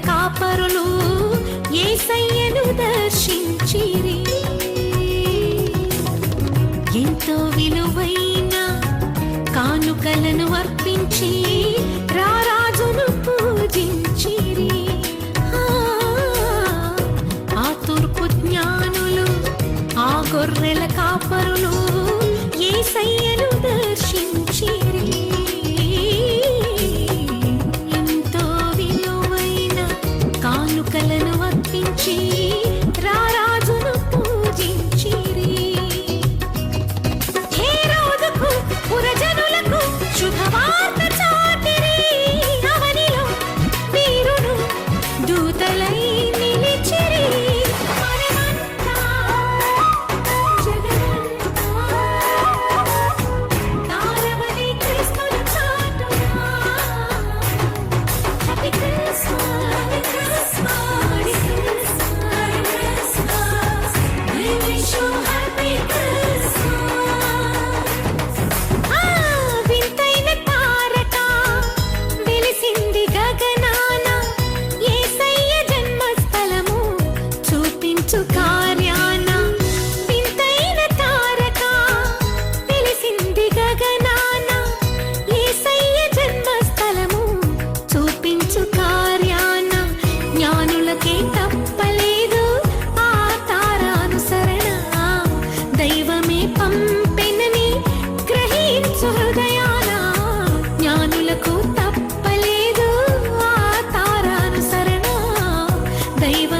కాపరులు యేసయ్యను దర్శించిరి. ఎంతో విలువైన కానుకలను అర్పించి రారాజును పూజించిరి. ఆ తూర్పు జ్ఞానులు ఆ గొర్రెల కాపరులు యేసయ్యను దర్శించిరి. ఎంతో విలువైన కానుకలను అర్పించి రారాజును పూజించిరి. హేరోదుకు పురజనులకు శుభవార్త చాటిరి. అవనిలో వీరును దూతలై నిలిచిరి. మనమంతా జగమంతా తారవలి క్రీస్తును చాటునా. Happy Christmas, happy Christmas, we wish you happy Christmas. వింతైన తారక వెలిసింది గగనాన, యేసయ్య జన్మస్థలము చూపించు కార్యాన. వింతైన తారక వెలిసింది గగనాన, యేసయ్య జన్మస్థలము చూపించు కార్యాన. జ్ఞానులకే తప్పలేదు ఆ తారానుసరణ, దైవమే పంపెనని గ్రహించు హృదయాన. జ్ఞానులకు తప్పలేదు ఆ తారానుసరణ, దైవ